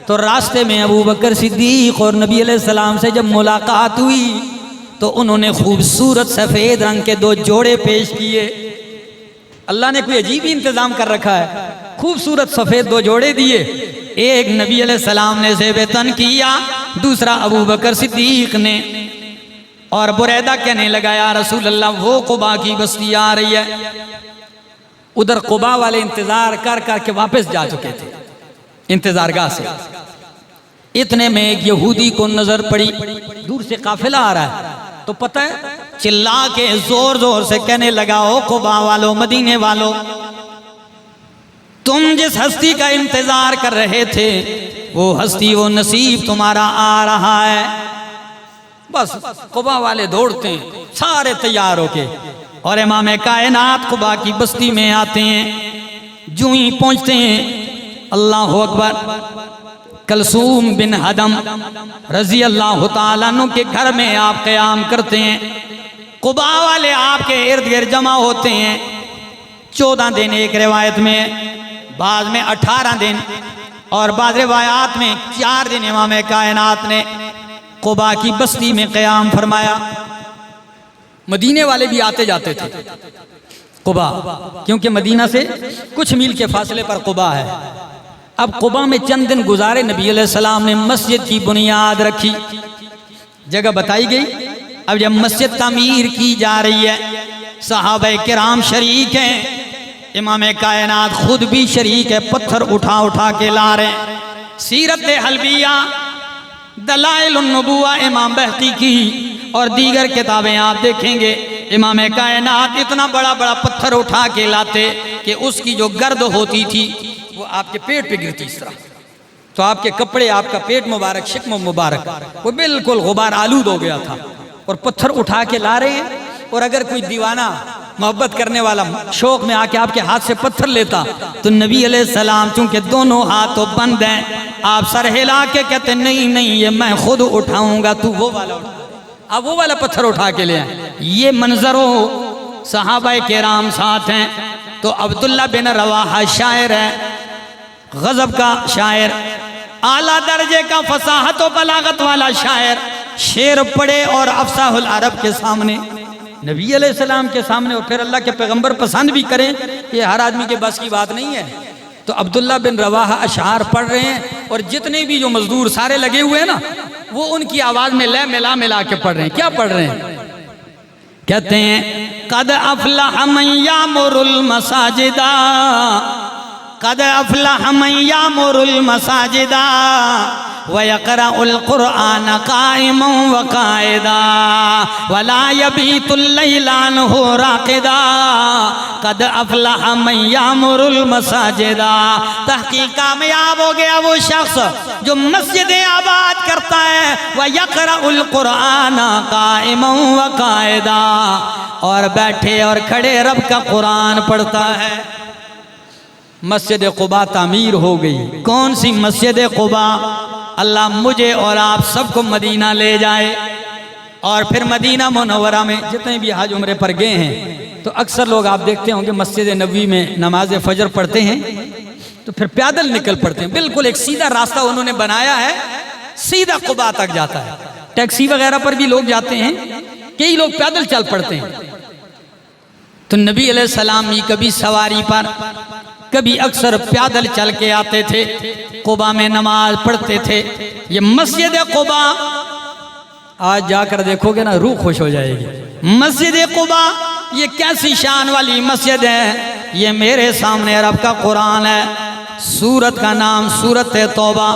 تو راستے میں ابو بکر صدیق اور نبی علیہ السلام سے جب ملاقات ہوئی تو انہوں نے خوبصورت سفید رنگ کے 2 جوڑے پیش کیے. اللہ نے کوئی عجیب ہی انتظام کر رکھا ہے. خوبصورت سفید 2 جوڑے دیے. ایک نبی علیہ السلام نے زیب تن کیا، دوسرا ابو بکر صدیق نے. اور بریدہ کہنے لگا یا رسول اللہ وہ قباء کی بستی آ رہی ہے. ادھر قباء والے انتظار کر کر کے واپس جا چکے تھے انتظارگاہ سے. اتنے میں ایک یہودی کو نظر پڑی، دور سے قافلہ آ رہا ہے. تو پتہ ہے چلا کے زور زور سے کہنے لگا او قباء والو، مدینے والو، تم جس ہستی کا انتظار کر رہے تھے وہ ہستی وہ نصیب تمہارا آ رہا ہے. بس قباء والے دوڑتے ہیں سارے تیار ہو کے، اور امام کائنات قباء کی بستی میں آتے ہیں. جو ہی پہنچتے ہیں اللہ اکبر، کلثوم بن حدم رضی اللہ تعالیٰ عنہ کے گھر میں آپ قیام کرتے ہیں. قباء والے آپ کے ارد گرد جمع ہوتے ہیں. 14 دن ایک روایت میں، بعض میں 18 دن، اور بعض روایات میں 4 دن امام کائنات نے قباء کی بستی میں قیام فرمایا. مدینے والے بھی آتے جاتے تھے قباء، کیونکہ مدینہ سے کچھ میل کے فاصلے پر قباء ہے. اب قباء میں چند دن گزارے. نبی علیہ السلام نے مسجد کی بنیاد رکھی، جگہ بتائی گئی. اب جب مسجد تعمیر کی جا رہی ہے، صحابہ کرام شریک ہیں، امام کائنات خود بھی شریک ہے، پتھر اٹھا اٹھا کے لا رہے ہیں. سیرت حلبیہ، دلائل النبوہ امام بہقی کی اور دیگر کتابیں آپ دیکھیں گے، امام کائنات اتنا بڑا بڑا پتھر اٹھا کے لاتے کہ اس کی جو گرد ہوتی تھی وہ آپ کے پیٹ پہ گرتی اس طرح. تو آپ کے کپڑے، آپ کا پیٹ مبارک، شکم مبارک وہ بالکل غبار آلود ہو گیا تھا. اور پتھر اٹھا کے لا رہے ہیں. اور اگر کوئی دیوانہ محبت کرنے والا شوق میں آ کے آپ کے ہاتھ سے پتھر لیتا تو نبی علیہ السلام چونکہ دونوں ہاتھوں بند ہیں آپ سر ہلا کے کہتے نہیں نہیں یہ میں خود اٹھاؤں گا، تو وہ والا اٹھا، آپ وہ والا پتھر اٹھا کے لے آئیں۔ یہ منظر ہو، صحابہ کرام ساتھ ہیں۔ تو عبداللہ بن رواحہ شاعر ہے، غضب کا شاعر، اعلیٰ درجے کا فصاحت و بلاغت والا شاعر، شعر پڑھے اور افصاح العرب کے سامنے، نبی علیہ السلام کے سامنے، اور پھر اللہ کے پیغمبر پسند بھی کریں، یہ ہر آدمی کے بس کی بات نہیں ہے۔ تو عبداللہ بن رواحہ اشعار پڑھ رہے ہیں اور جتنے بھی جو مزدور سارے لگے ہوئے ہیں نا وہ ان کی آواز میں لے ملا ملا کے پڑھ رہے ہیں۔ کیا پڑھ رہے ہیں؟ کہتے ہیں قد افلح من یامر المساجد، قد افلح من یامر المساجد وَيَقْرَأُ الْقُرْآنَ قَائِمًا وَقَائِدًا وَلَا يَبِيتُ اللَّيْلَ عَنْهُ رَاقِدًا قَدْ أَفْلَحَ مَن يَعْمُرُ الْمَسَاجِدَ۔ تحقیق کامیاب ہو گیا وہ شخص جو مسجد آباد کرتا ہے، وَيَقْرَأُ الْقُرْآنَ قَائِمًا وَقَائِدًا، اور بیٹھے اور کھڑے رب کا قرآن پڑھتا ہے۔ مسجد قباء تعمیر ہو گئی۔ کون سی مسجد قباء؟ اللہ مجھے اور آپ سب کو مدینہ لے جائے، اور پھر مدینہ منورہ میں جتنے بھی حج عمرے پر گئے ہیں تو اکثر لوگ آپ دیکھتے ہوں کہ مسجد نبوی میں نماز فجر پڑھتے ہیں تو پھر پیدل نکل پڑتے ہیں، بالکل ایک سیدھا راستہ انہوں نے بنایا ہے، سیدھا قباء تک جاتا ہے۔ ٹیکسی وغیرہ پر بھی لوگ جاتے ہیں، کئی لوگ پیدل چل پڑتے ہیں۔ تو نبی علیہ السلام بھی کبھی سواری پر، کبھی اکثر پیادل چل کے آتے تھے، قباء میں نماز پڑھتے تھے۔ یہ مسجد قباء آج جا کر دیکھو گے نا روح خوش ہو جائے گی۔ مسجد قباء یہ کیسی شان والی مسجد ہے؟ یہ میرے سامنے رب کا قرآن ہے، سورت کا نام سورت توبہ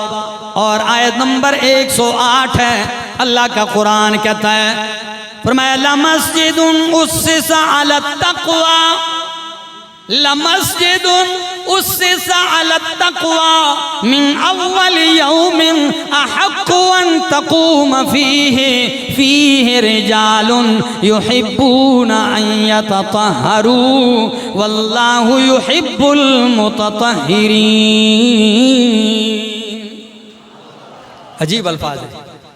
اور آیت نمبر 108 ہے۔ اللہ کا قرآن کہتا ہے، فرمایا لَمَسْجِدٌ أُسِّسَ عَلَى التَّقْوَى، لَمَسْجِدٌ أُسِّسَ عَلَى التَّقْوَى مِنْ أَوَّلِ يَوْمٍ أَحَقُّ أَن تَقُومَ فِيهِ رِجَالٌ يُحِبُّونَ أَن يَتَطَهَّرُوا وَاللَّهُ يُحِبُّ الْمُتَطَهِّرِينَ۔ عجیب الفاظ ہے۔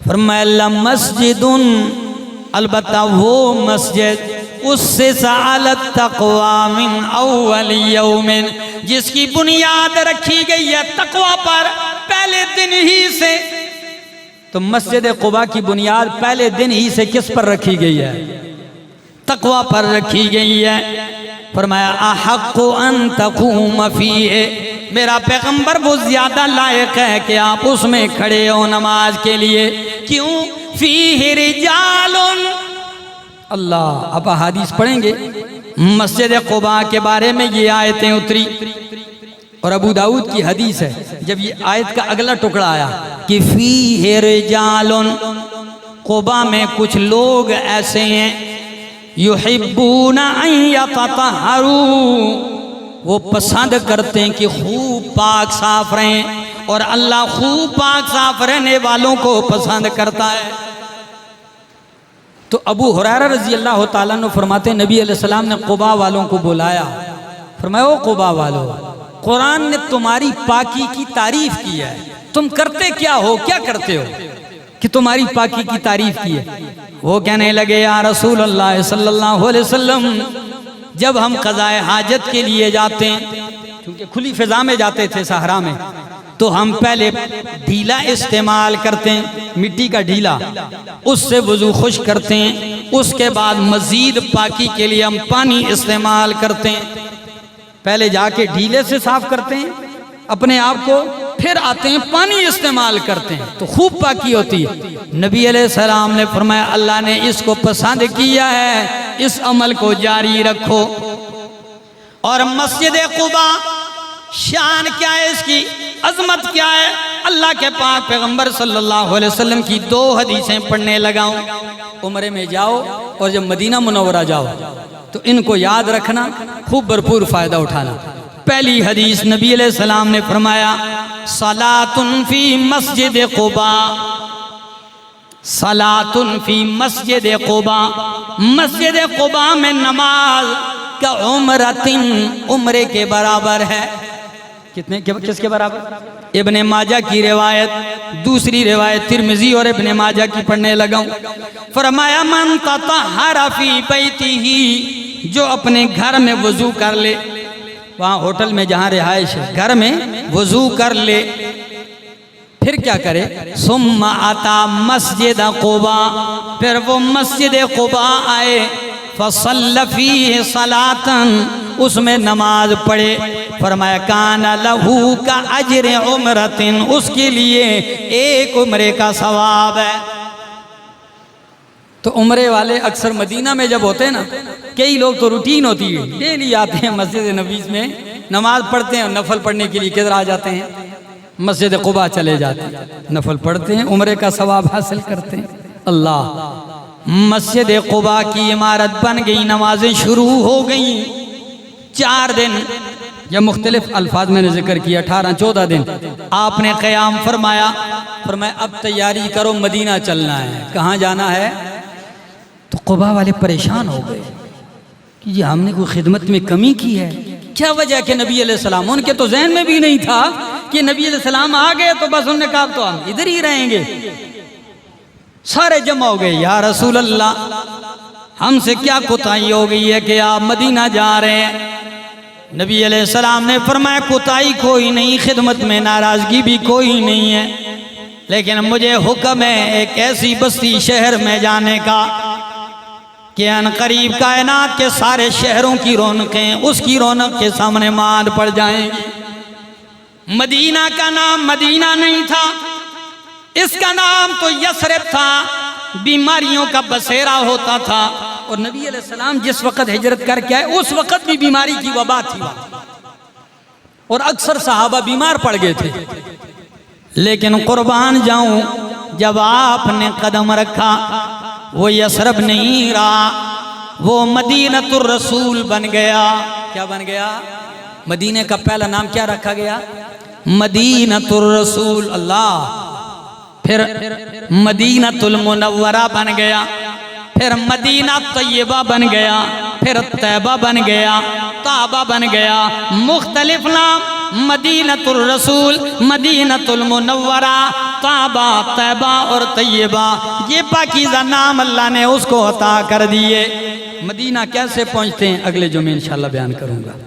فرمایا لَمَسْجِدٌ، البتہ وہ مسجد، اُسِّسَ عَلَى التَّقْوَى مِنْ اول یوم، جس کی بنیاد رکھی گئی ہے تقوی پر پہلے دن ہی سے۔ تو مسجد قباء کی بنیاد پہلے دن ہی سے کس پر رکھی گئی ہے؟ تقوی پر رکھی گئی ہے۔ فرمایا احق ان تقوم فیہ، میرا پیغمبر وہ زیادہ لائق ہے کہ آپ اس میں کھڑے ہو نماز کے لیے۔ کیوں؟ فیہ رجال، اللہ، اب حدیث پڑھیں گے مسجد قباء کے بارے میں، یہ آیتیں اتری اور ابو داؤد کی حدیث ہے۔ جب یہ آیت کا اگلا ٹکڑا آیا کہ فیہ رجال، قباء میں کچھ لوگ ایسے ہیں، یحبون ان یتطہروا، وہ پسند کرتے ہیں کہ خوب پاک صاف رہیں، اور اللہ خوب پاک صاف رہنے والوں کو پسند کرتا ہے۔ تو ابو ہریرہ رضی اللہ تعالیٰ عنہ فرماتے ہیں نبی علیہ السلام نے قباء والوں کو بلایا، فرمایا او قباء والو، قرآن نے تمہاری پاکی کی تعریف کی ہے، تم کرتے کیا ہو، کیا کرتے ہو کہ تمہاری پاکی کی تعریف کی ہے؟ وہ کہنے لگے یا رسول اللہ صلی اللہ علیہ وسلم، جب ہم قضاء حاجت کے لیے جاتے ہیں، کیونکہ کھلی فضا میں جاتے تھے صحرا میں، تو ہم پہلے ڈھیلا استعمال کرتے ہیں، مٹی کا ڈھیلا، اس سے وضو خشک کرتے ہیں، اس کے بعد مزید پاکی کے لیے ہم پانی استعمال کرتے ہیں۔ پہلے جا کے ڈھیلے سے صاف کرتے ہیں اپنے آپ کو، پھر آتے ہیں پانی استعمال کرتے ہیں تو خوب پاکی ہوتی ہے۔ نبی علیہ السلام نے فرمایا اللہ نے اس کو پسند کیا ہے، اس عمل کو جاری رکھو۔ اور مسجد قباء شان کیا ہے، اس کی عظمت کیا ہے؟ اللہ کے پاک پیغمبر صلی اللہ علیہ وسلم کی 2 حدیثیں پڑھنے لگاؤں۔ عمرے میں جاؤ اور جب مدینہ منورہ جاؤ تو ان کو یاد رکھنا، خوب بھرپور فائدہ اٹھانا۔ پہلی حدیث نبی علیہ السلام نے فرمایا صلاۃ فی مسجد قباء، صلاۃ فی مسجد قباء، مسجد قباء میں نماز کا عمرتن عمرے کے برابر ہے. کس کے برابر؟ ابن ماجہ کی روایت. دوسری روایت ترمذی اور ابن ماجہ کی پڑھنے لگا ہوں. فرمایا من تطہر فی بیتہ، جو اپنے گھر میں وضو کر لے، وہاں ہوٹل میں جہاں رہائش ہے گھر میں وضو کر لے، پھر کیا کرے؟ ثم اتا مسجد قباء، پھر وہ مسجد قباء آئے، فصلی فیہ صلاۃً، اس میں نماز پڑھے. فرمایا کان لہو کا اجر عمرتن، اس کے لیے ایک عمرے کا ثواب ہے. تو عمرے والے اکثر مدینہ میں جب ہوتے ہیں نا، کئی لوگ تو روٹین ہوتی ہے ڈیلی آتے ہیں مسجد نبوی میں نماز پڑھتے ہیں، نفل پڑھنے کے لیے کدھر آ جاتے ہیں؟ مسجد قباء چلے جاتے ہیں، نفل پڑھتے ہیں، عمرے کا ثواب حاصل کرتے ہیں. اللہ، مسجد قباء کی عمارت بن گئی، نمازیں شروع ہو گئیں. 4 دن، یا مختلف الفاظ میں نے ذکر کیا، 18-14 دن آپ نے قیام فرمایا. فرمایا اب تیاری کرو، مدینہ چلنا ہے. کہاں جانا ہے؟ تو قباء والے پریشان ہو گئے کہ یہ ہم نے کوئی خدمت میں کمی کی ہے. کیا وجہ کہ نبی علیہ السلام، ان کے تو ذہن میں بھی نہیں تھا کہ نبی علیہ السلام آ گئے تو بس انہوں نے کہا تو ہم ادھر ہی رہیں گے. سارے جمع ہو گئے، یا رسول اللہ ہم سے کیا کوتاہی ہو گئی ہے کہ آپ مدینہ جا رہے ہیں؟ نبی علیہ السلام نے فرمایا کوتاہی کوئی نہیں، خدمت میں ناراضگی بھی کوئی نہیں ہے، لیکن مجھے حکم ہے ایک ایسی بستی شہر میں جانے کا کہ ان قریب کائنات کے سارے شہروں کی رونقیں اس کی رونق کے سامنے ماند پڑ جائیں گی. مدینہ کا نام مدینہ نہیں تھا، اس کا نام تو یثرب تھا، بیماریوں کا بسیرا ہوتا تھا. اور نبی علیہ السلام جس وقت ہجرت کر کے آئے اس وقت بھی بیماری کی وبا تھی اور اکثر صحابہ بیمار پڑ گئے تھے. لیکن قربان جاؤں، جب آپ نے قدم رکھا وہ یثرب نہیں رہا، وہ مدینۃ الرسول بن گیا. کیا بن گیا؟ مدینہ کا پہلا نام کیا رکھا گیا؟ مدینۃ الرسول. اللہ، پھر مدینۃ المنورہ بن گیا، پھر مدینہ طیبہ بن گیا، پھر طیبہ بن گیا، طابہ بن گیا. مختلف نام، مدینۃ الرسول، مدینۃ المنورہ، طابہ، طیبہ اور طیبہ، یہ پاکیزہ نام اللہ نے اس کو عطا کر دیے. مدینہ کیسے پہنچتے ہیں اگلے جمعے انشاءاللہ بیان کروں گا.